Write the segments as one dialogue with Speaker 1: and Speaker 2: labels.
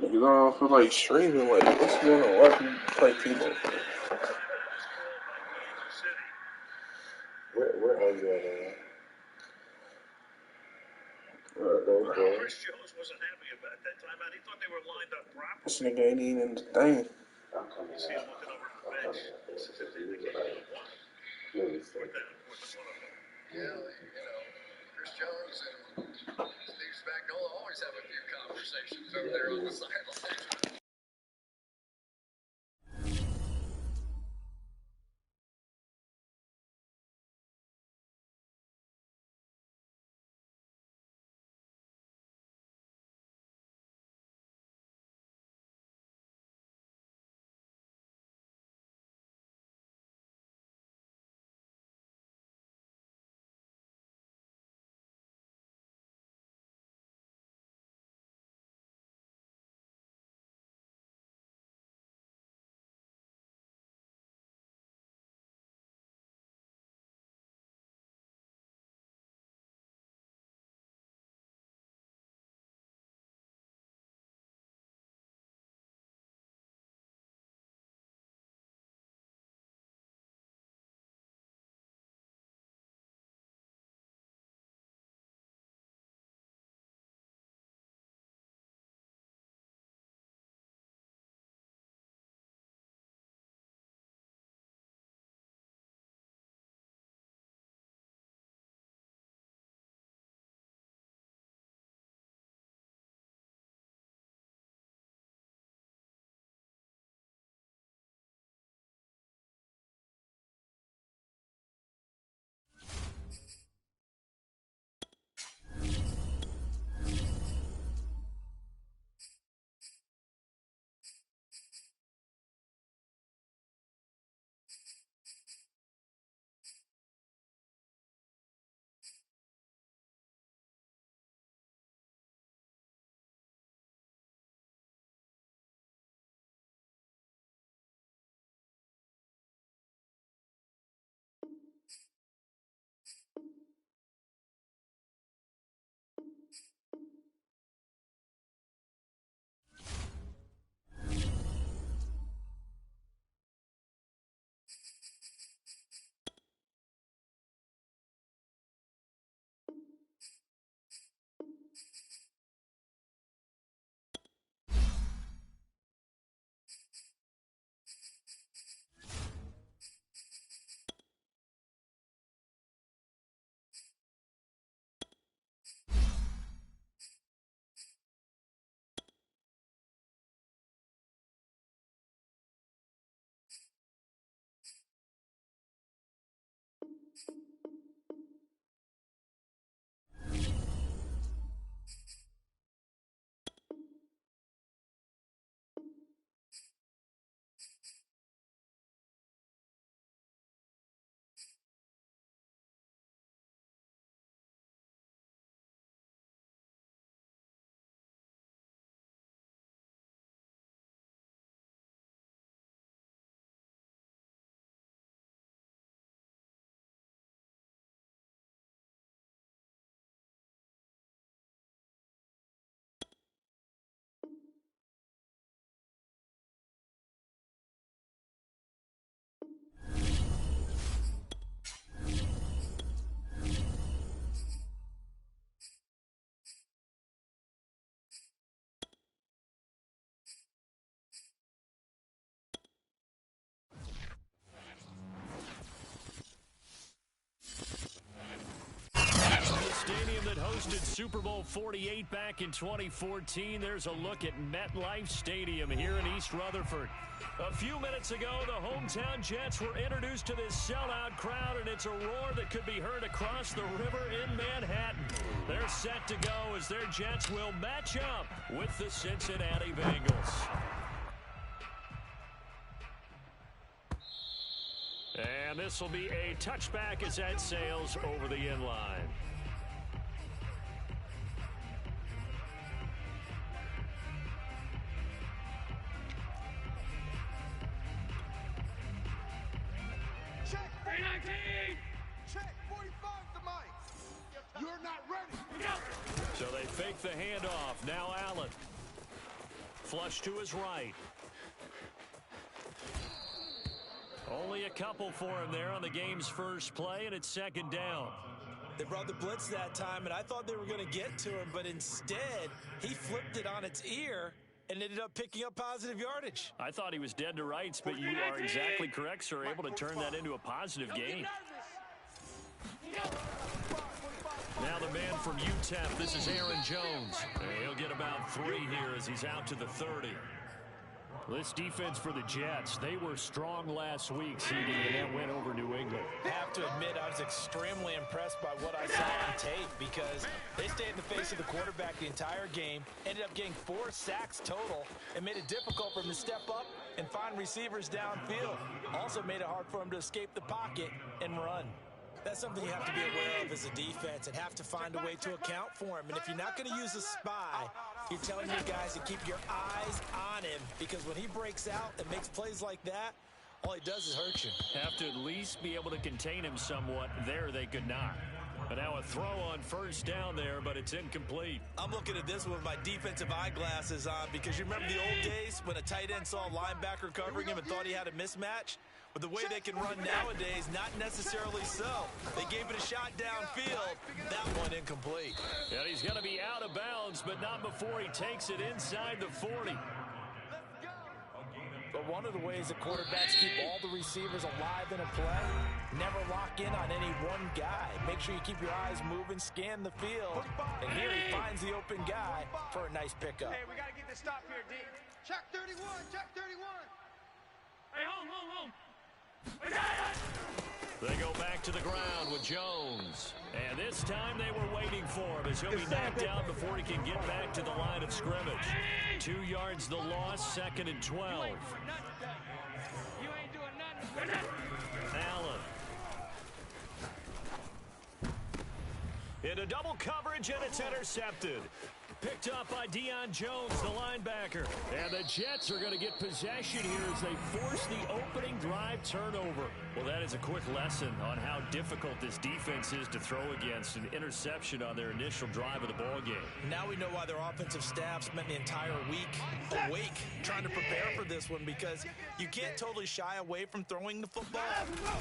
Speaker 1: Niggas don't feel like streaming. Like, what's going on? Why people play T-Mobile? Where are you at, man? Chris Jones wasn't happy about that timeout. He thought they were lined up properly. This nigga ain't even in the thing. You see him looking over the bench. This is if they indicated one. Fourth down.
Speaker 2: Yeah, Chris Jones and Steve Spagnuolo always have a few conversations over there on the sideline.
Speaker 3: Hosted Super Bowl 48 back in 2014. There's a look at MetLife Stadium here in East Rutherford. A few minutes ago, the hometown Jets were introduced to this sellout crowd, and it's a roar that could be heard across the river in Manhattan. They're set to go as their Jets will match up with the Cincinnati Bengals. And this will be a touchback as that sails over the end line.
Speaker 4: Check 319! Check 45 to Mike. You're not ready.
Speaker 3: So they fake the handoff. Now Allen. flush to his right. Only a couple for him there on the game's first play, and it's second down.
Speaker 5: They brought the blitz that time, and I thought they were going to get to him, but instead he flipped it on its ear and ended up picking up positive yardage.
Speaker 3: I thought he was dead to rights, but you are exactly correct, sir. Able to turn that into a positive gain. Now the man from UTEP, this is Aaron Jones. He'll get about 3 here as he's out to the 30. This defense for the Jets, they were strong last week, CD, and that went over New England.
Speaker 5: I have to admit, I was extremely impressed by what I saw on tape because they stayed in the face of the quarterback the entire game, ended up getting 4 sacks total, and made it difficult for him to step up and find receivers downfield. Also made it hard for him to escape the pocket and run. That's something you have to be aware of as a defense and have to find a way to account for him. And if you're not going to use a spy, you're telling your guys to keep your eyes on him because when he breaks out and makes plays like that, all he does is hurt you.
Speaker 3: Have to at least be able to contain him somewhat. There they could not. But now a throw on first down there, but it's incomplete.
Speaker 5: I'm looking at this with my defensive eyeglasses on because you remember the old days when a tight end saw a linebacker covering him and thought he had a mismatch? But the way they can run nowadays, not necessarily so. They gave it a shot downfield. That one incomplete.
Speaker 3: And he's going to be out of bounds, but not before he takes it inside the 40.
Speaker 5: But one of the ways that quarterbacks keep all the receivers alive in a play, never lock in on any one guy. Make sure you keep your eyes moving, scan the field. And here he finds the open guy for a nice pickup.
Speaker 4: Hey, we got to get this stop here, D. Check 31, check 31. Hey, home.
Speaker 3: They go back to the ground with Jones. And this time they were waiting for him as he'll be knocked out before he can get back to the line of scrimmage. 2 yards the loss, 2nd and 12.
Speaker 4: You ain't doing nothing.
Speaker 3: Allen. Into double coverage, and it's intercepted. Picked up by Deion Jones, the linebacker. And the Jets are going to get possession here as they force the opening drive turnover. Well, that is a quick lesson on how difficult this defense is to throw against. An interception on their initial drive of the ball game.
Speaker 5: Now we know why their offensive staff spent the entire week awake trying to prepare for this one because you can't totally shy away from throwing the football.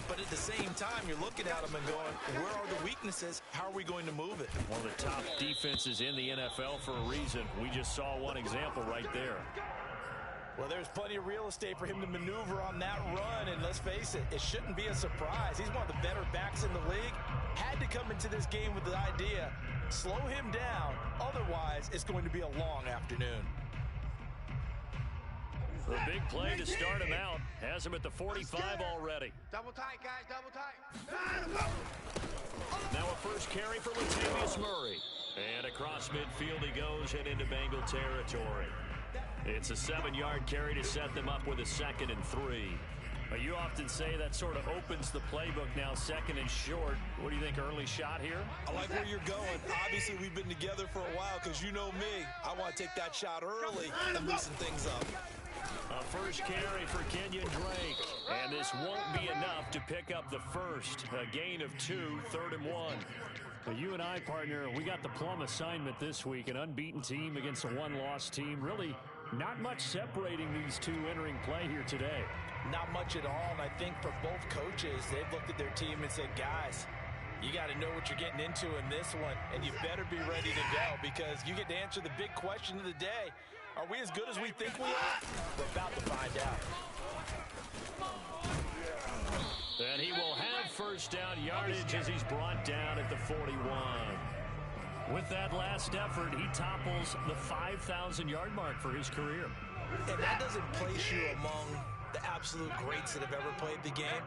Speaker 5: But at the same time, you're looking at them and going, where are the weaknesses? How are we going to move it?
Speaker 3: One of the top defenses in the NFL for a reason. We just saw one example right there.
Speaker 5: Well, there's plenty of real estate for him to maneuver on that run, and let's face it, it shouldn't be a surprise. He's one of the better backs in the league. Had to come into this game with the idea, slow him down, otherwise it's going to be a long afternoon.
Speaker 3: A big play to start him out. Has him at the 45 already.
Speaker 4: Double tight, guys, double tight.
Speaker 3: Now a first carry for Latavius Murray. And across midfield he goes and into Bengal territory. It's a 7-yard carry to set them up with a 2nd and 3. You often say that sort of opens the playbook now, 2nd and short. What do you think, early shot here?
Speaker 5: I like where you're going. Obviously, we've been together for a while because you know me. I want to take that shot early and loosen things up.
Speaker 3: A first carry for Kenyon Drake. And this won't be enough to pick up the first. A gain of 2, 3rd and 1. Well, you and I, partner, we got the plum assignment this week. An unbeaten team against a one-loss team. Really not much separating these two entering play here today.
Speaker 5: Not much at all, and I think for both coaches, they've looked at their team and said, guys, you got to know what you're getting into in this one, and you better be ready to go because you get to answer the big question of the day. Are we as good as we think we are? We're about to find out.
Speaker 3: And he will have first down yardage as he's brought down at the 41. With that last effort, he topples the 5,000-yard mark for his career.
Speaker 5: And that doesn't place you among the absolute greats that have ever played the game,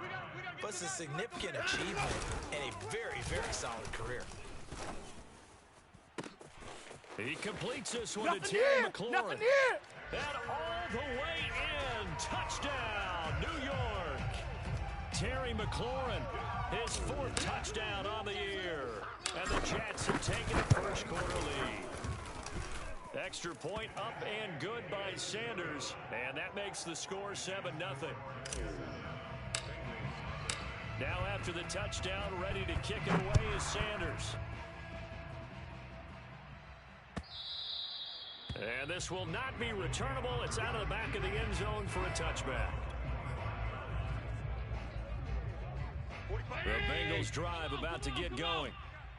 Speaker 5: but it's a significant achievement and a very, very solid career.
Speaker 3: He completes this one to Terry McLaurin. And all the way in. Touchdown, New York. Terry McLaurin, his 4th touchdown on the year. And the Jets have taken a first quarter lead. Extra point up and good by Sanders. And that makes the score 7-0. Now after the touchdown, ready to kick it away is Sanders. And this will not be returnable. It's out of the back of the end zone for a touchback. The Bengals drive about to get going.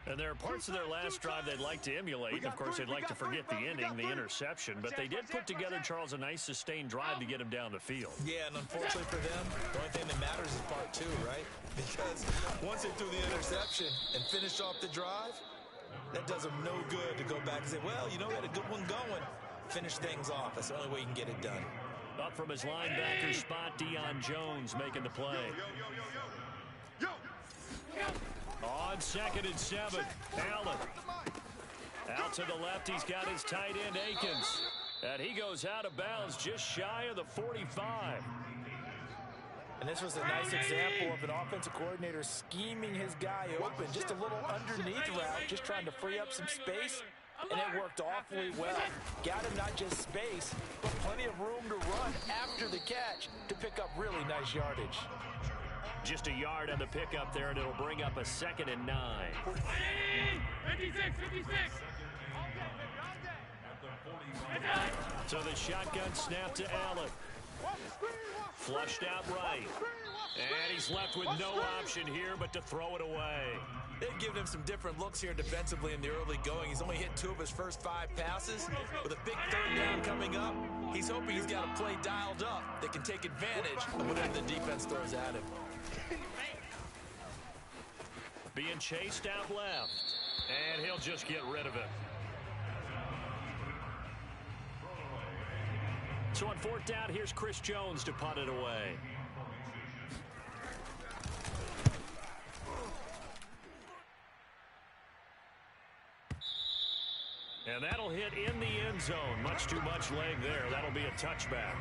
Speaker 3: And there are parts of their last drive they'd like to emulate. Of course, they'd like to forget the ending, the interception. But they did put together, Charles, a nice sustained drive to get him down the field.
Speaker 5: Yeah, and unfortunately for them, the only thing that matters is part two, right? Because once they threw the interception and finished off the drive, that does them no good to go back and say, well, you know, we had a good one going. Finish things off. That's the only way you can get it done.
Speaker 3: Up from his linebacker spot, Deion Jones making the play. On 2nd and 7, Allen. Out to the left, he's got his tight end, Akins. And he goes out of bounds just shy of the 45.
Speaker 5: And this was a nice example of an offensive coordinator scheming his guy open. Just a little underneath route, just trying to free up some space. And it worked awfully well. Got him not just space, but plenty of room to run after the catch to pick up really nice yardage.
Speaker 3: Just a yard on the pickup there, and it'll bring up a 2nd and 9.
Speaker 4: 56.
Speaker 3: So the shotgun snap to Allen. Flushed out right. And he's left with no option here but to throw it away.
Speaker 5: They've given him some different looks here defensively in the early going. He's only hit 2 of his first 5 passes. With a big 3rd down coming up, he's hoping he's got a play dialed up that can take advantage of whatever the defense throws at him.
Speaker 3: Being chased out left. And he'll just get rid of it. So on 4th down, here's Chris Jones to punt it away. And that'll hit in the end zone. Much too much leg there. That'll be a touchback.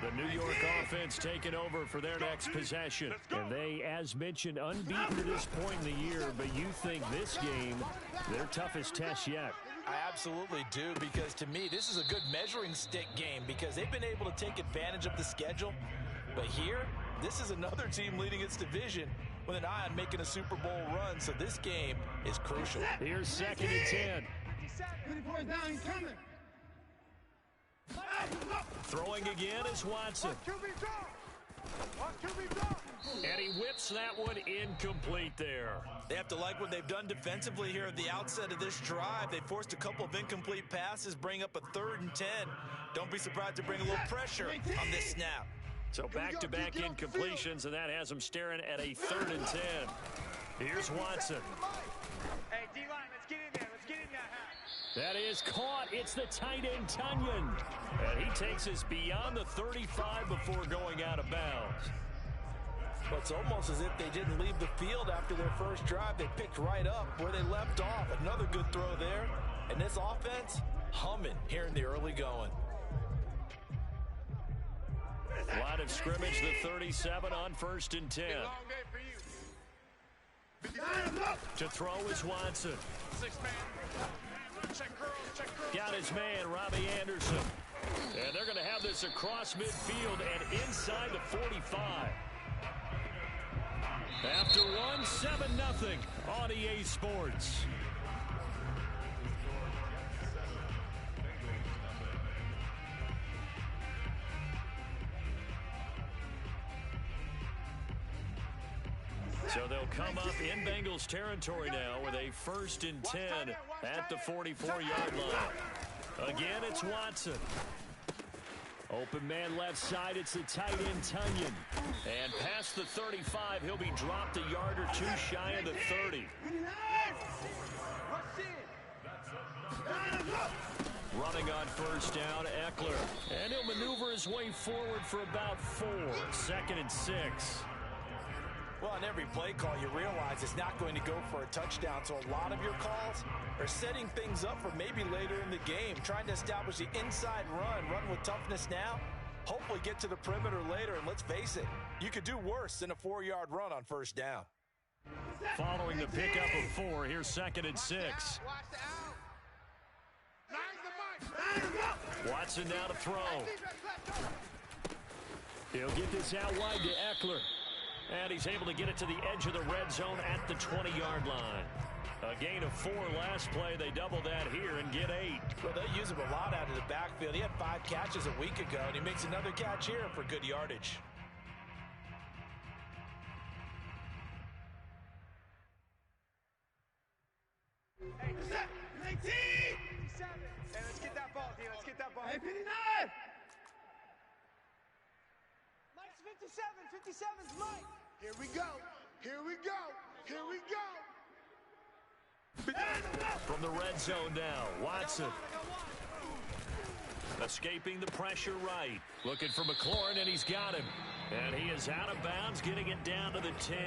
Speaker 3: The New York offense taking over for their next possession. And they, as mentioned, unbeaten to this point in the year. But you think this game, their toughest test yet?
Speaker 5: I absolutely do, because to me, this is a good measuring stick game because they've been able to take advantage of the schedule. But here, this is another team leading its division with an eye on making a Super Bowl run. So this game is crucial.
Speaker 3: Here's 2nd and 10. Throwing again is Watson. And he whips that one incomplete there.
Speaker 5: They have to like what they've done defensively here at the outset of this drive. They forced a couple of incomplete passes, bring up a 3rd and 10. Don't be surprised to bring a little pressure on this snap.
Speaker 3: So back-to-back incompletions, and that has them staring at a 3rd and 10. Here's Watson.
Speaker 4: Hey, D-line, let's get in there. Let's get in that house.
Speaker 3: That is caught. It's the tight end, Tunyon. And he takes us beyond the 35 before going out of bounds.
Speaker 5: Well, it's almost as if they didn't leave the field after their first drive. They picked right up where they left off. Another good throw there. And this offense, humming here in the early going.
Speaker 3: Line of scrimmage, the 37 on 1st and 10. To throw is Watson. Got his man, Robbie Anderson. And they're going to have this across midfield and inside the 45. After one, 7-0 on EA Sports. So they'll come up in Bengals territory now with a 1st and 10 at the 44-yard line. Again, it's Watson. Open man left side, it's the tight end, Tunyon. And past the 35, he'll be dropped a yard or 2 shy of the 30. Running on 1st down, Eckler. And he'll maneuver his way forward for about 4. 2nd and 6.
Speaker 5: Well, on every play call, you realize it's not going to go for a touchdown. So a lot of your calls are setting things up for maybe later in the game, trying to establish the inside run with toughness now, hopefully get to the perimeter later. And let's face it, you could do worse than a 4-yard run on 1st down.
Speaker 3: Following the pickup of 4, here's 2nd and 6. Watson now to throw. He'll get this out wide to Eckler. And And he's able to get it to the edge of the red zone at the 20-yard line. A gain of 4 last play. They double that here and get 8.
Speaker 5: Well, they use him a lot out of the backfield. He had 5 catches a week ago, and he makes another catch here for good yardage.
Speaker 4: Hey, 19! 57. Hey, let's get that ball, D. Let's get that ball. Hey, 59! Mike's 57. 57's Mike. Here we go. Here we go. Here we go.
Speaker 3: From the red zone now, Watson. Escaping the pressure right. Looking for McLaurin, and he's got him. And he is out of bounds, getting it down to the 10.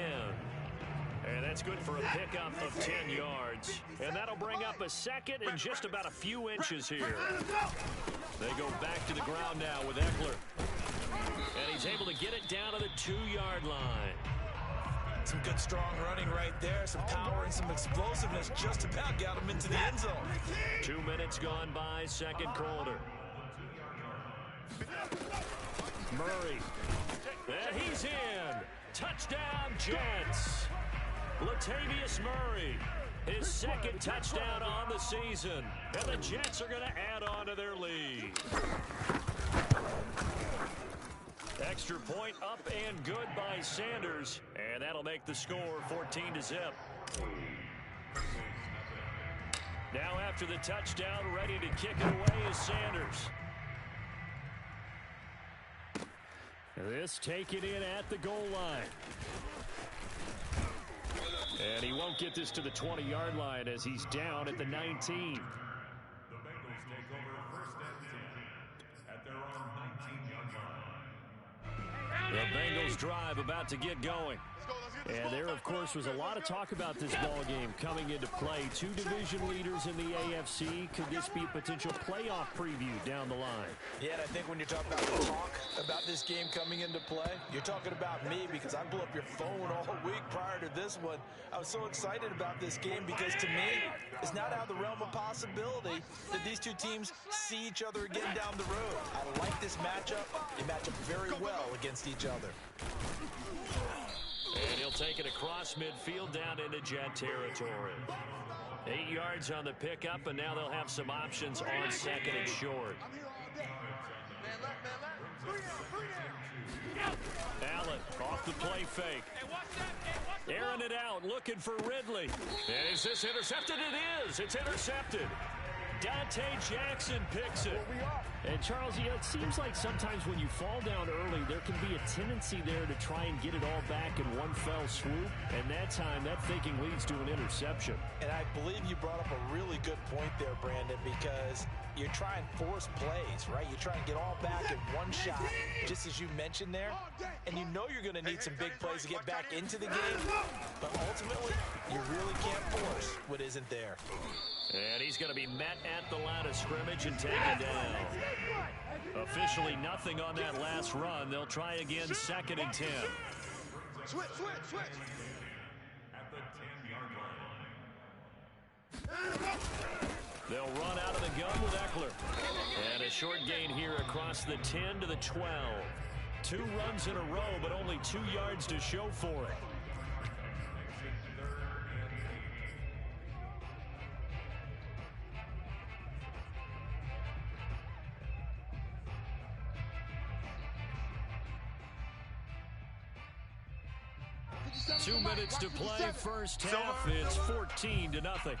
Speaker 3: And that's good for a pickup of 10 yards. And that'll bring up a second and just about a few inches here. They go back to the ground now with Eckler. And he's able to get it down to the 2-yard line.
Speaker 5: Some good, strong running right there. Some power and some explosiveness just about got him into the end zone.
Speaker 3: 2 minutes gone by, second quarter. Murray. And he's in. Touchdown, Jets. Latavius Murray. His second touchdown on the season. And the Jets are going to add on to their lead. Extra point up and good by Sanders. And that'll make the score 14-0. Now after the touchdown, ready to kick it away is Sanders. This taken in at the goal line. And he won't get this to the 20-yard line as he's down at the 19. The Bengals drive about to get going. And there, of course, was a lot of talk about this ball game coming into play. 2 division leaders in the AFC. Could this be a potential playoff preview down the line?
Speaker 5: Yeah, and I think when you're talking about the talk about this game coming into play, you're talking about me because I blew up your phone all week prior to this one. I was so excited about this game because, to me, it's not out of the realm of possibility that these two teams see each other again down the road. I like this matchup. They match up very well against each other.
Speaker 3: And he'll take it across midfield down into Jet territory. 8 yards on the pickup, and now they'll have some options on second and short. Allen off the play fake. Airing it out, looking for Ridley. And is this intercepted? It is. It's intercepted. Dante Jackson picks it.
Speaker 6: And Charles, it seems like sometimes when you fall down early, there can be a tendency there to try and get it all back in one fell swoop. And that time, that thinking leads to an interception.
Speaker 5: And I believe you brought up a really good point there, Brandon, because you're trying to force plays, right? You're trying to get all back in one shot, just as you mentioned there. And you know you're going to need some big plays to get back into the game. But ultimately, you really can't force what isn't there.
Speaker 3: And he's going to be met at the line of scrimmage and taken down. Officially nothing on that last run. They'll try again, second and 10.
Speaker 4: Switch.
Speaker 7: At the 10-yard line.
Speaker 3: They'll run out of the gun with Eckler. And a short gain here across the 10 to the 12. 2 runs in a row, but only 2 yards to show for it. Two minutes to play, first half. It's 14-0.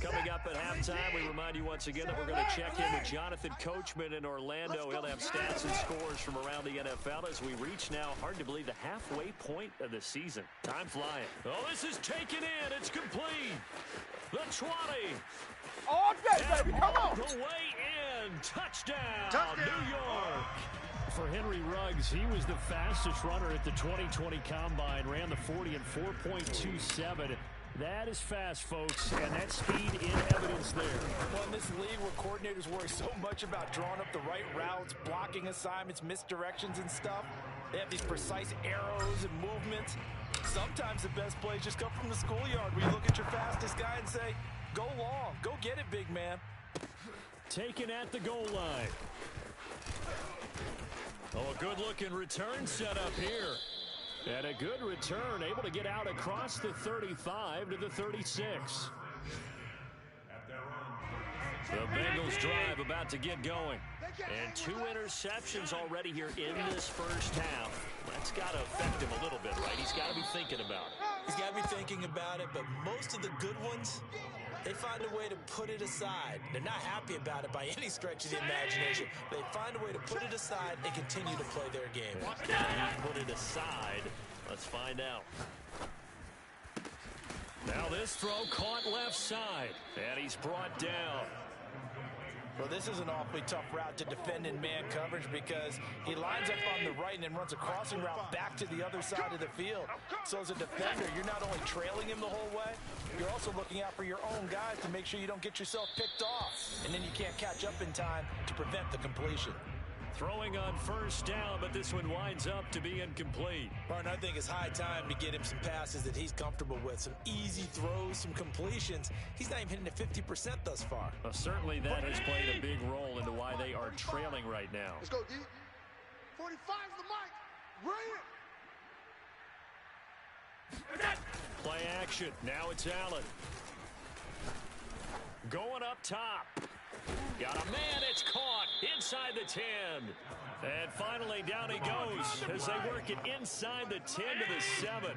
Speaker 3: Coming up at halftime, we remind you once again that we're going to check in with Jonathan Coachman in Orlando. He'll have stats and scores from around the NFL as we reach now, hard to believe, the halfway point of the season. Time flying. Oh, this is taken in. It's complete. The 20.
Speaker 4: All day, baby. Come on.
Speaker 3: The way in. Touchdown, New York.
Speaker 6: For Henry Ruggs, he was the fastest runner at the 2020 Combine, ran the 40 in 4.27. That is fast, folks, and that speed in evidence there.
Speaker 5: Well, in this league where coordinators worry so much about drawing up the right routes, blocking assignments, misdirections and stuff, they have these precise arrows and movements. Sometimes the best plays just come from the schoolyard where you look at your fastest guy and say, go long, go get it, big man.
Speaker 3: Taken at the goal line. A good-looking return set up here. And a good return, able to get out across the 35 to the 36. The Bengals drive about to get going. And 2 interceptions already here in this first half. That's got to affect him a little bit, right? He's got to be thinking about it.
Speaker 5: He's got to be thinking about it, but most of the good ones, they find a way to put it aside. They're not happy about it by any stretch of the imagination. They find a way to put it aside and continue to play their game.
Speaker 3: Can he put it aside? Let's find out. Now this throw caught left side, and he's brought down.
Speaker 5: Well, this is an awfully tough route to defend in man coverage because he lines up on the right and then runs a crossing route back to the other side of the field. So as a defender, you're not only trailing him the whole way, you're also looking out for your own guys to make sure you don't get yourself picked off. And then you can't catch up in time to prevent the completion.
Speaker 3: Throwing on first down, but this one winds up to be incomplete.
Speaker 5: Martin, I think it's high time to get him some passes that he's comfortable with. Some easy throws, some completions. He's not even hitting at 50% thus far.
Speaker 3: Well, certainly that has played a big role into why they are trailing right now.
Speaker 4: Let's go, D. 45's the mic. Bring it.
Speaker 3: Play action. Now it's Allen. Going up top. Got a man, it's caught inside the 10. And finally down he goes as they work it inside the 10 to the 7.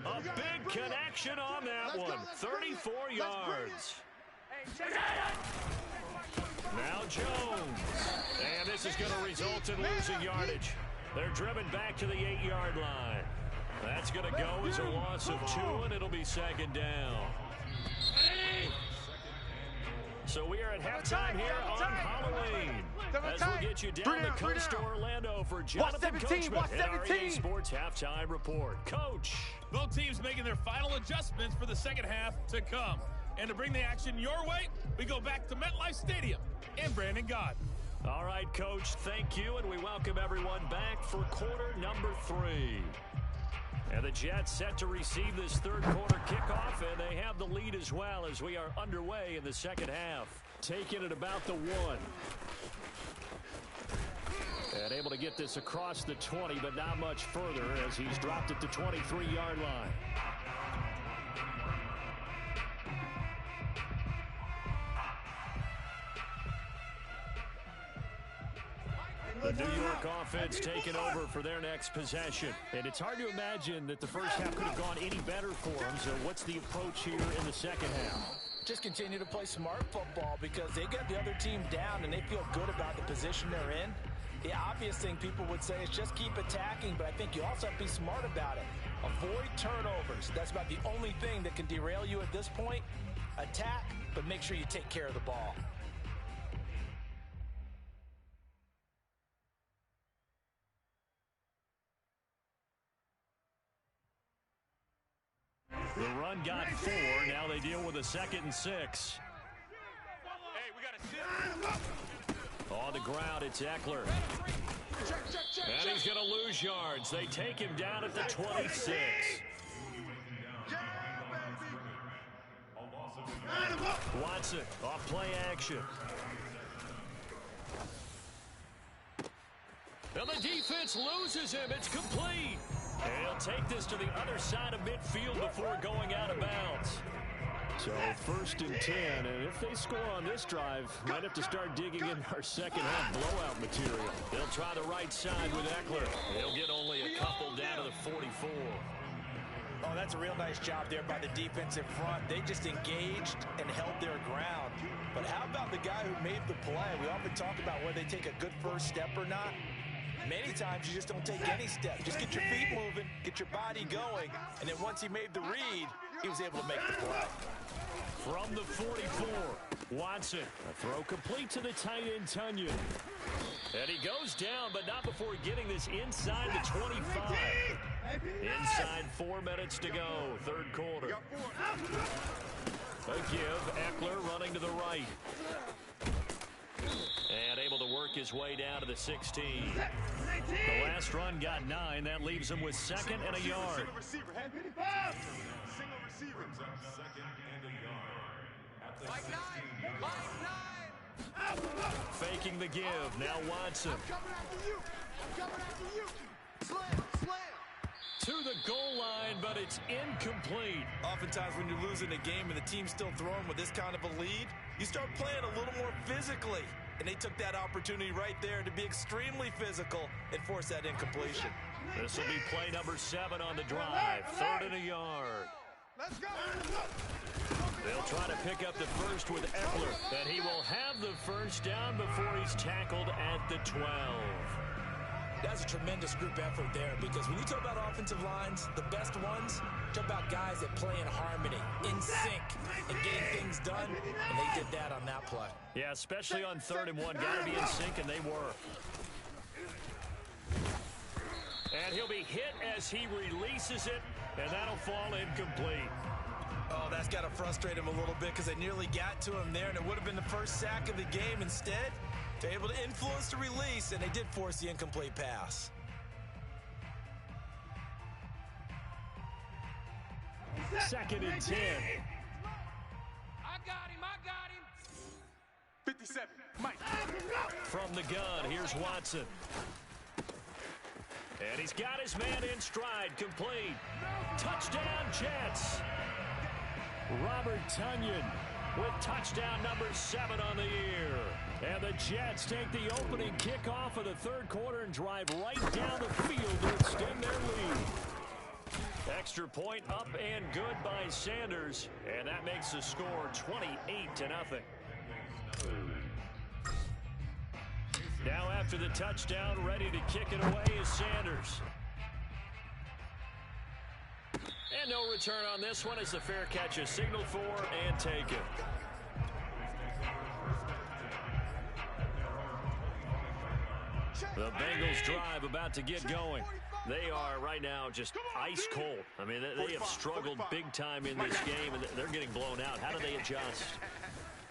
Speaker 3: A big connection on that one. 34 yards. Now Jones. And this is going to result in losing yardage. They're driven back to the 8-yard line. That's going to go as a loss of 2, and it'll be second down. So we are at halftime here on Halloween. As we'll get you down the coast to Orlando for Jonathan Coachman and our EA Sports Halftime Report. Coach.
Speaker 8: Both teams making their final adjustments for the second half to come. And to bring the action your way, we go back to MetLife Stadium and Brandon Gaudin.
Speaker 3: All right, Coach, thank you, and we welcome everyone back for quarter number 3. And the Jets set to receive this third quarter kickoff, and they have the lead as well as we are underway in the second half. Taking it about the 1. And able to get this across the 20, but not much further as he's dropped it to 23-yard line. The New York offense taking over for their next possession. And it's hard to imagine that the first half could have gone any better for them. So what's the approach here in the second half?
Speaker 5: Just continue to play smart football because they got the other team down and they feel good about the position they're in. The obvious thing people would say is just keep attacking, but I think you also have to be smart about it. Avoid turnovers. That's about the only thing that can derail you at this point. Attack, but make sure you take care of the ball.
Speaker 3: The run got 4. Now they deal with a 2nd and 6.
Speaker 8: Hey, we got to sit.
Speaker 3: On the ground, it's Eckler. And he's going to lose yards. They take him down at the 26. Watson off play action. And the defense loses him. It's complete. And he'll take this to the other side of midfield before going out of bounds. So 1st and 10, and if they score on this drive, might have to start digging in our second half blowout material. They'll try the right side with Eckler. He'll get only a couple down to the 44.
Speaker 5: Oh, that's a real nice job there by the defensive front. They just engaged and held their ground. But how about the guy who made the play? We often talk about whether they take a good first step or not. Many times you just don't take any step. Just get your feet moving, get your body going, and then once he made the read, he was able to make the play.
Speaker 3: From the 44, Watson. A throw complete to the tight end, Tunyon. And he goes down, but not before getting this inside the 25. Inside 4 minutes to go, third quarter. A give, Eckler running to the right. And able to work his way down to the 16. The last run got 9. That leaves him with 2nd and a yard.
Speaker 7: Single receiver. Second and a yard. At the 16-yard line.
Speaker 3: Faking the give. Now Watson.
Speaker 4: I'm coming after you. I'm coming after you. Slam, slam.
Speaker 3: To the goal line, but it's incomplete.
Speaker 5: Oftentimes when you're losing a game and the team's still throwing with this kind of a lead, you start playing a little more physically. And they took that opportunity right there to be extremely physical and force that incompletion.
Speaker 3: This will be play number 7 on the drive. 3rd and a yard.
Speaker 4: Let's go.
Speaker 3: They'll try to pick up the first with Eckler, and he will have the first down before he's tackled at the 12.
Speaker 5: That's a tremendous group effort there, because when you talk about offensive lines, the best ones, talk about guys that play in harmony, in sync, and getting things done, and they did that on that play.
Speaker 3: Yeah, especially on 3rd and 1. Got to be in sync, and they were. And he'll be hit as he releases it, and that'll fall incomplete.
Speaker 5: Oh, that's got to frustrate him a little bit, because they nearly got to him there, and it would have been the first sack of the game. Instead, they're able to influence the release, and they did force the incomplete pass.
Speaker 3: Second and 10.
Speaker 4: I got him.
Speaker 7: 57, Mike.
Speaker 3: From the gun, here's Watson. And he's got his man in stride, complete. Touchdown, Jets. Robert Tonyan with touchdown number 7 on the year. And the Jets take the opening kickoff of the 3rd quarter and drive right down the field to extend their lead. Extra point up and good by Sanders. And that makes the score 28-0. Now after the touchdown, ready to kick it away is Sanders. And no return on this one as the fair catch is signaled for and taken. The Bengals drive about to get going. They are right now just ice cold. I mean, they have struggled big time in this game, and they're getting blown out. How do they adjust?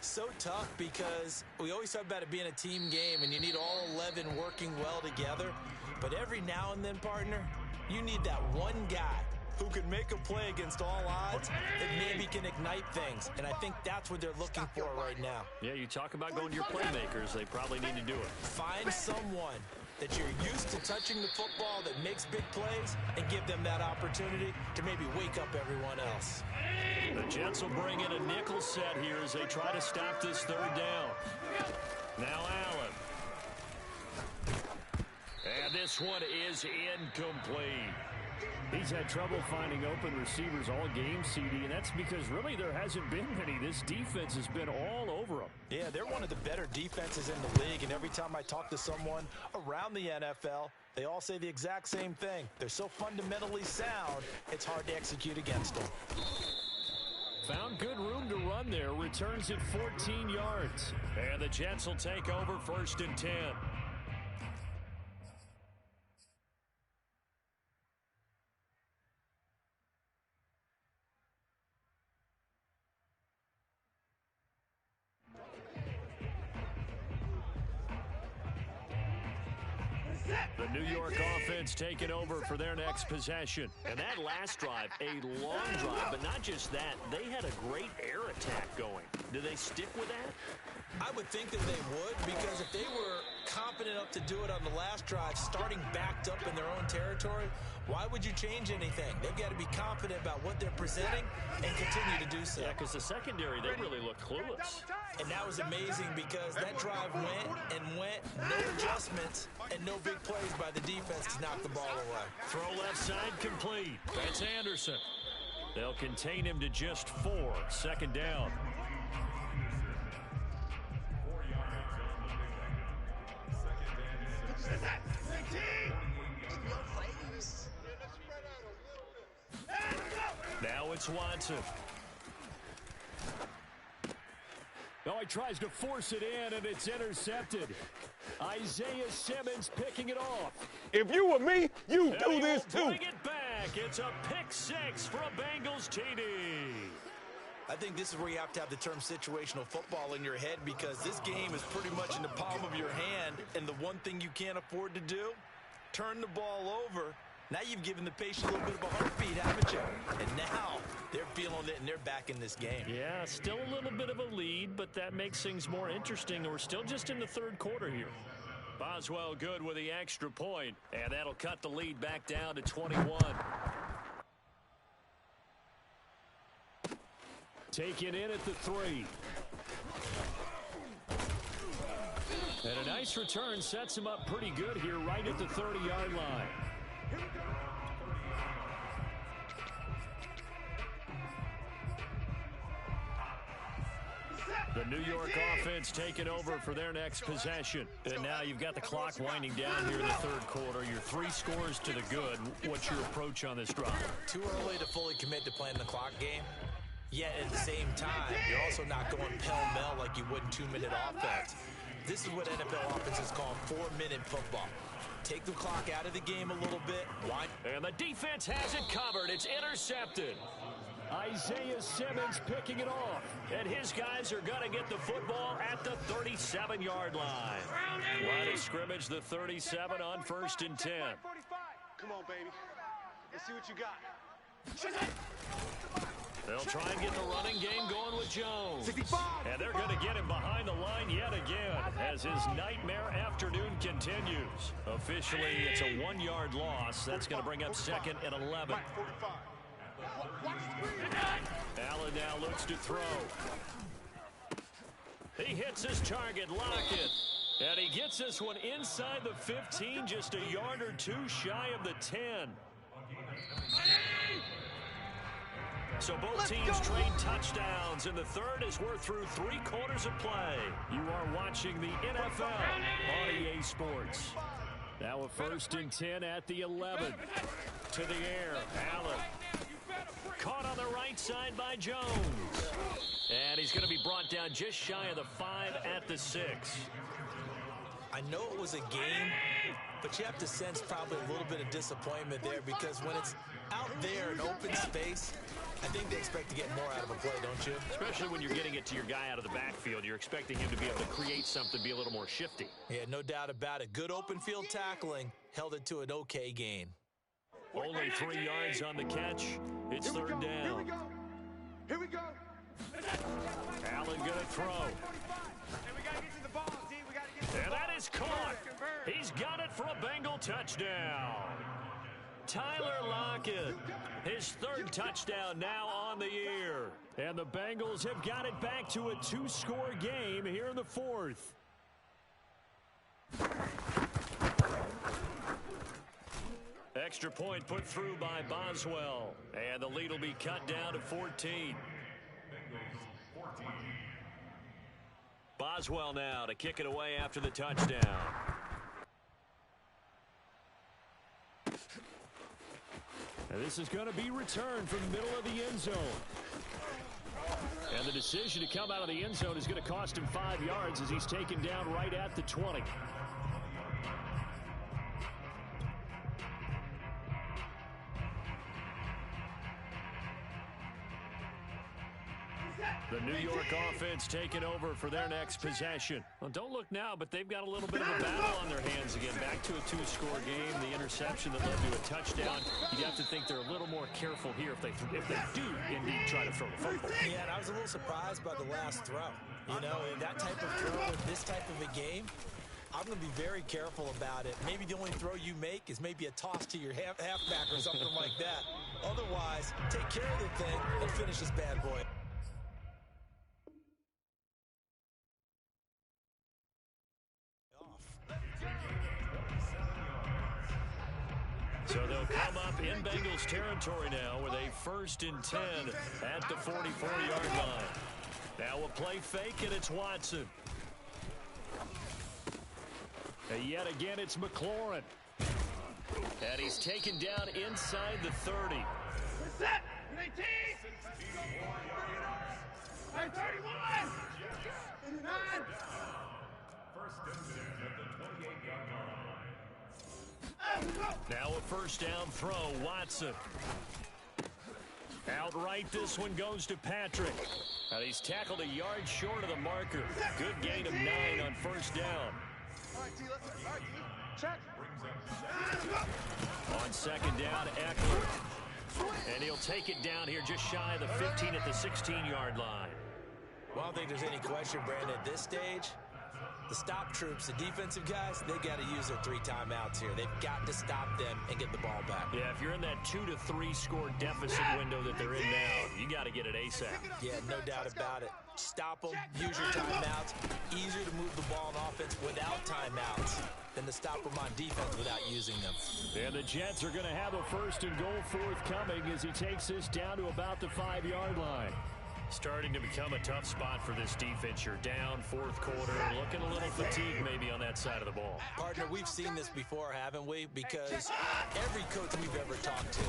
Speaker 5: So tough, because we always talk about it being a team game and you need all 11 working well together. But every now and then, partner, you need that one guy who can make a play against all odds that maybe can ignite things. And I think that's what they're looking for right now.
Speaker 3: Yeah, you talk about going to your playmakers. They probably need to do it.
Speaker 5: Find someone that you're used to touching the football that makes big plays and give them that opportunity to maybe wake up everyone else.
Speaker 3: The Jets will bring in a nickel set here as they try to stop this 3rd down. Now Allen. And this one is incomplete.
Speaker 6: He's had trouble finding open receivers all game, CD, and that's because really there hasn't been many. This defense has been all over them.
Speaker 5: Yeah, they're one of the better defenses in the league, and every time I talk to someone around the NFL, they all say the exact same thing. They're so fundamentally sound, it's hard to execute against them.
Speaker 6: Found good room to run there. Returns at 14 yards.
Speaker 3: And the Jets will take over 1st and 10. The New York offense taking over for their next possession. And that last drive, a long drive, but not just that. They had a great air attack going. Do they stick with that?
Speaker 5: I would think that they would, because if they were confident enough to do it on the last drive, starting backed up in their own territory, why would you change anything? They've got to be confident about what they're presenting and continue to do so.
Speaker 3: Yeah, because the secondary, they really look clueless.
Speaker 5: And that was amazing, because that drive went and went, no adjustments, and no big plays by the defense to knock the ball away.
Speaker 3: Throw left side complete. That's Anderson. They'll contain him to just 4. 2nd down. Now it's Watson.
Speaker 6: Oh, he tries to force it in, and it's intercepted. Isaiah Simmons picking it off.
Speaker 1: If you were me, you do this too.
Speaker 3: Bring it back. It's a pick 6 for a Bengals TD.
Speaker 5: I think this is where you have to have the term situational football in your head, because this game is pretty much in the palm of your hand, and the one thing you can't afford to do, turn the ball over Now you've given the patient a little bit of a heartbeat, haven't you? And now they're feeling it and they're back in this game.
Speaker 6: Yeah, still a little bit of a lead, but that makes things more interesting. We're still just in the third quarter here. Boswell good with the extra point, and that'll cut the lead back down to 21. Taken in at the 3. And a nice return sets him up pretty good here right at the 30-yard line. The New York offense taking over for their next possession. And now you've got the clock winding down here in the third quarter. You're 3 scores to the good. What's your approach on this drive?
Speaker 5: Too early to fully commit to playing the clock game. Yet at the same time, you're also not going pell-mell like you would in 2-minute offense. This is what NFL offenses call 4-minute football. Take the clock out of the game a little bit.
Speaker 6: And the defense has it covered. It's intercepted. Isaiah Simmons picking it off. And his guys are going to get the football at the 37-yard line. Line of scrimmage, the 37 on 1st and 10.
Speaker 4: Come on, baby. Let's see what you got.
Speaker 6: They'll try and get the running game going with Jones. And they're going to get him behind the line yet again as his nightmare afternoon continues. Officially, it's a 1-yard loss. That's going to bring up 2nd and 11. Allen now looks to throw. He hits his target, Lockett. And he gets this one inside the 15, just a yard or 2 shy of the 10. So both teams trade touchdowns, and the third as we're through 3 quarters of play. You are watching the NFL on EA Sports. Now a 1st and 10 at the 11. To the air, Allen. Caught on the right side by Jones. And he's going to be brought down just shy of the 5 at the 6.
Speaker 5: I know it was a game, but you have to sense probably a little bit of disappointment there because when it's out there in open space, I think they expect to get more out of a play, don't you?
Speaker 6: Especially when you're getting it to your guy out of the backfield. You're expecting him to be able to create something, be a little more shifty.
Speaker 5: Yeah, no doubt about it. Good open field tackling held it to an okay gain.
Speaker 6: Only 3 yards on the catch. It's third down.
Speaker 4: Here we go. Here we go.
Speaker 6: Allen going to throw.
Speaker 4: And we got to get to the ball, D. We got to get to the ball.
Speaker 6: And that is caught. He's got it for a Bengal touchdown. Tyler Lockett, his 3rd touchdown now on the year. And the Bengals have got it back to a 2-score game here in the 4th. Extra point put through by Boswell. And the lead will be cut down to 14. Boswell now to kick it away after the touchdown. And this is going to be returned from the middle of the end zone. And the decision to come out of the end zone is going to cost him 5 yards as he's taken down right at the 20. The New York offense taking over for their next possession. Well, don't look now, but they've got a little bit of a battle on their hands again. Back to a 2-score game. The interception that led to a touchdown. You have to think they're a little more careful here if they do indeed try to throw the football.
Speaker 5: Yeah, and I was a little surprised by the last throw. You know, in that type of throw in this type of a game, I'm going to be very careful about it. Maybe the only throw you make is maybe a toss to your halfback or something like that. Otherwise, take care of the thing and finish this bad boy.
Speaker 6: So they'll come up in Bengals territory now with a 1st and 10 at the 44-yard line. Now a play fake, and it's Watson. And yet again, it's McLaurin. And he's taken down inside the 30.
Speaker 4: Set. 18. 31. 89.
Speaker 6: Now a 1st down throw, Watson. Outright, this one goes to Patrick. And he's tackled a yard short of the marker. Good gain of 9 on 1st down.
Speaker 4: All right, T, let's check.
Speaker 6: On
Speaker 3: On second down, Eckler. And he'll take it down here just shy of the 15 at the 16-yard line.
Speaker 5: Well, I don't think there's any question, Brandon, at this stage, the stop troops, the defensive guys, they got to use their 3 timeouts here. They've got to stop them and get the ball back.
Speaker 3: Yeah, if you're in that 2 to 3 score deficit window that they're in now, you got to get it ASAP.
Speaker 5: Yeah, no doubt about it. Stop them, use your timeouts. Easier to move the ball on offense without timeouts than to stop them on defense without using them.
Speaker 3: And the Jets are going to have a 1st and goal forthcoming as he takes this down to about the 5-yard line. Starting to become a tough spot for this defense. You're down 4th quarter, looking a little fatigued maybe on that side of the ball.
Speaker 5: Partner, we've seen this before, haven't we? Because every coach we've ever talked to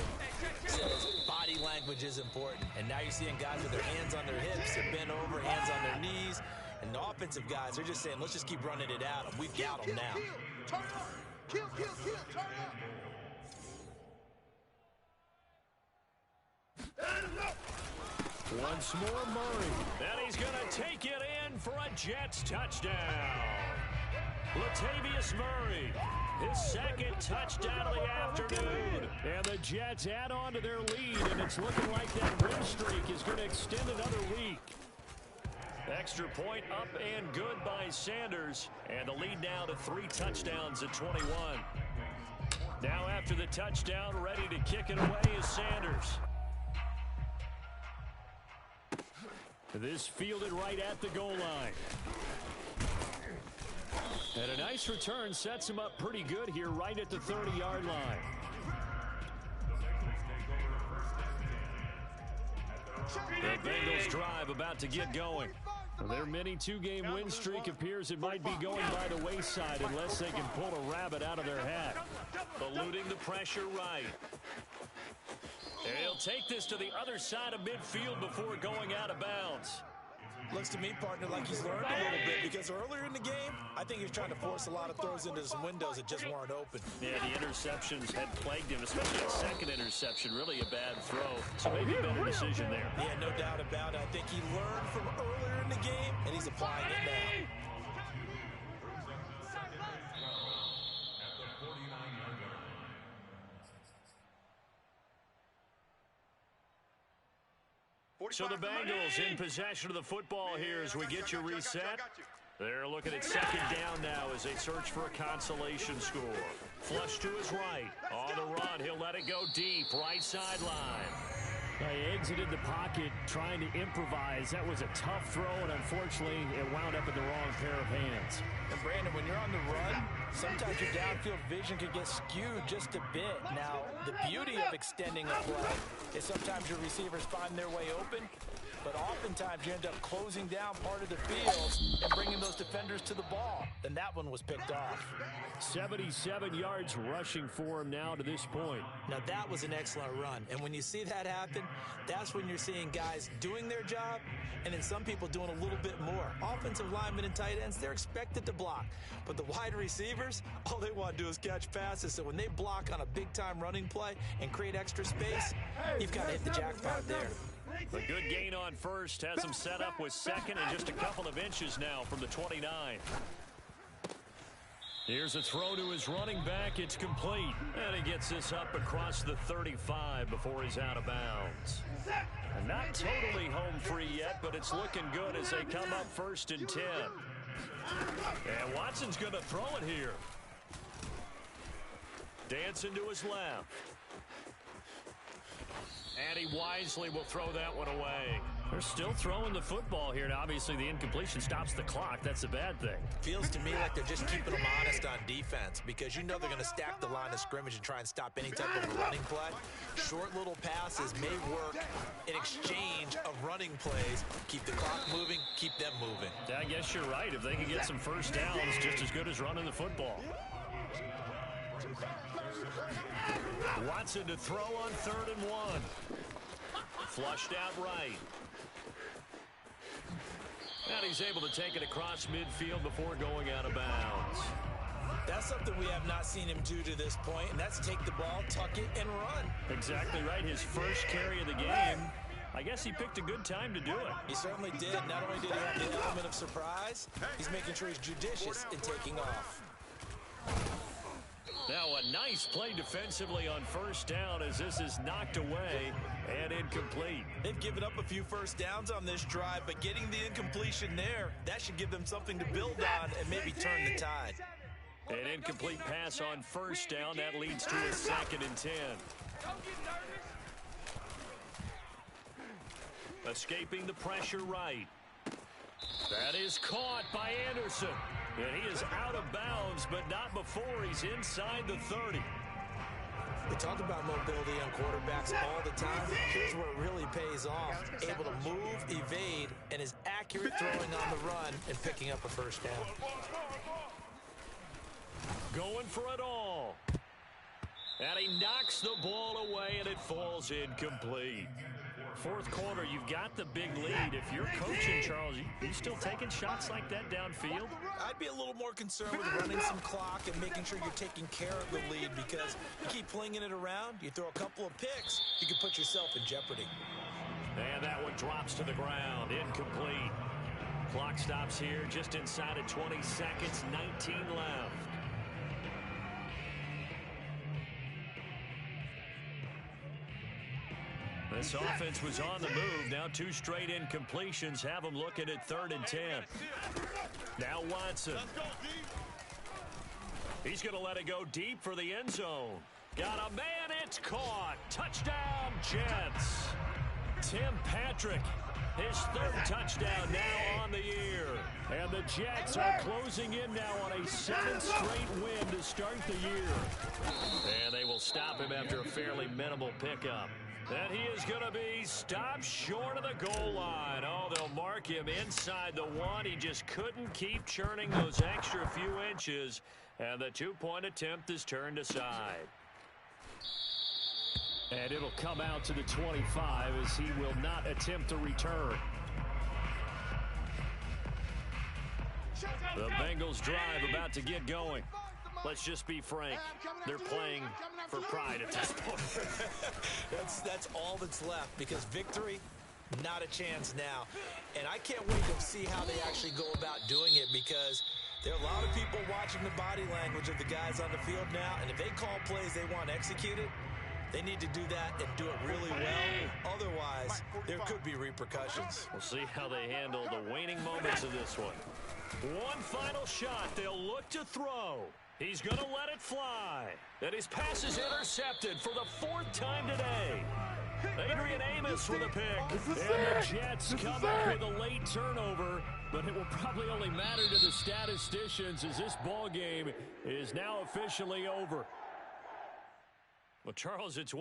Speaker 5: says body language is important. And now you're seeing guys with their hands on their hips, they're bent over, hands on their knees. And the offensive guys are just saying, let's just keep running it out. And we've got them now.
Speaker 4: Turn up. Kill, turn up.
Speaker 3: Once more, Murray. And he's going to take it in for a Jets touchdown. Latavius Murray, his 2nd touchdown of the afternoon. And the Jets add on to their lead, and it's looking like that win streak is going to extend another week. Extra point up and good by Sanders. And the lead now to 3 touchdowns at 21. Now after the touchdown, ready to kick it away is Sanders. This fielded right at the goal line. And a nice return sets him up pretty good here right at the 30-yard line. The Bengals drive about to get going. Their mini 2-game win streak appears it might be going by the wayside unless they can pull a rabbit out of their hat. Eluding the pressure right. And he'll take this to the other side of midfield before going out of bounds.
Speaker 5: Looks to me, partner, like he's learned a little bit because earlier in the game, I think he was trying to force a lot of throws into some windows that just weren't open.
Speaker 3: Yeah, the interceptions had plagued him, especially that 2nd interception. Really a bad throw. So maybe a better decision there.
Speaker 5: Yeah, no doubt about it. I think he learned from earlier in the game, and he's applying it now.
Speaker 3: So the Bengals in possession of the football here as we get you reset. They're looking at 2nd down now as they search for a consolation score. Flush to his right. On the run, he'll let it go deep. Right sideline. He exited the pocket trying to improvise. That was a tough throw, and unfortunately, it wound up in the wrong pair of hands.
Speaker 5: And Brandon, when you're on the run, sometimes your downfield vision can get skewed just a bit. Now, the beauty of extending a play is sometimes your receivers find their way open, but oftentimes you end up closing down part of the field and bringing those defenders to the ball. And that one was picked off.
Speaker 3: 77 yards rushing for him now to this point.
Speaker 5: Now, that was an excellent run. And when you see that happen, that's when you're seeing guys doing their job and then some people doing a little bit more. Offensive linemen and tight ends, they're expected to block. But the wide receivers, all they want to do is catch passes. So when they block on a big-time running play and create extra space, you've got to hit the jackpot there.
Speaker 3: A good gain on first has him set up with 2nd and just a couple of inches now from the 29. Here's a throw to his running back. It's complete. And he gets this up across the 35 before he's out of bounds. And not totally home free yet, but it's looking good as they come up 1st and 10. And Watson's going to throw it here. Dancing to his left. And he wisely will throw that one away. They're still throwing the football here. Now, obviously, the incompletion stops the clock. That's a bad thing.
Speaker 5: Feels to me like they're just keeping them honest on defense because you know they're going to stack the line of scrimmage and try and stop any type of running play. Short little passes may work in exchange of running plays. Keep the clock moving, keep them moving.
Speaker 3: I guess you're right. If they can get some first downs, just as good as running the football. Watson to throw on 3rd and 1. Flushed out right. And he's able to take it across midfield before going out of bounds.
Speaker 5: That's something we have not seen him do to this point, and that's take the ball, tuck it, and run.
Speaker 3: Exactly right. His first carry of the game. I guess he picked a good time to do it.
Speaker 5: He certainly did. Not only did he have the element of surprise, he's making sure he's judicious in taking off.
Speaker 3: Now a nice play defensively on first down as this is knocked away and incomplete.
Speaker 5: They've given up a few first downs on this drive, but getting the incompletion there, that should give them something to build on and maybe turn the tide.
Speaker 3: An incomplete pass on first down. That leads to a 2nd and 10. Escaping the pressure right. That is caught by Anderson. And he is out of bounds, but not before he's inside the 30.
Speaker 5: We talk about mobility on quarterbacks all the time. Here's where it really pays off. Able to move, evade, and is accurate throwing on the run and picking up a first down.
Speaker 3: Going for it all. And he knocks the ball away, and it falls incomplete. Fourth quarter, you've got the big lead. If you're coaching, Charles, you still taking shots like that downfield?
Speaker 5: I'd be a little more concerned with running some clock and making sure you're taking care of the lead, because you keep flinging it around, you throw a couple of picks, you can put yourself in jeopardy.
Speaker 3: And that one drops to the ground. Incomplete. Clock stops here just inside of 20 seconds, 19 left. This offense was on the move. Now 2 straight incompletions have them looking at 3rd and 10. Now Watson. He's going to let it go deep for the end zone. Got a man, it's caught. Touchdown, Jets. Tim Patrick, his 3rd touchdown now on the year. And the Jets are closing in now on a 7th straight win to start the year. And they will stop him after a fairly minimal pickup. And he is going to be stopped short of the goal line. Oh, they'll mark him inside the 1. He just couldn't keep churning those extra few inches. And the 2-point attempt is turned aside. And it'll come out to the 25 as he will not attempt a return. The Bengals drive about to get going. Let's just be frank. They're playing for pride at this point.
Speaker 5: That's all that's left, because victory, not a chance now. And I can't wait to see how they actually go about doing it, because there are a lot of people watching the body language of the guys on the field now, and if they call plays they want executed, they need to do that and do it really well. Otherwise, there could be repercussions.
Speaker 3: We'll see how they handle the waning moments of this one. One final shot. They'll look to throw. He's going to let it fly. And his pass is intercepted for the 4th time today. Adrian Amos with a pick. And the Jets come back with a late turnover, but it will probably only matter to the statisticians as this ball game is now officially over. Well, Charles, it's one.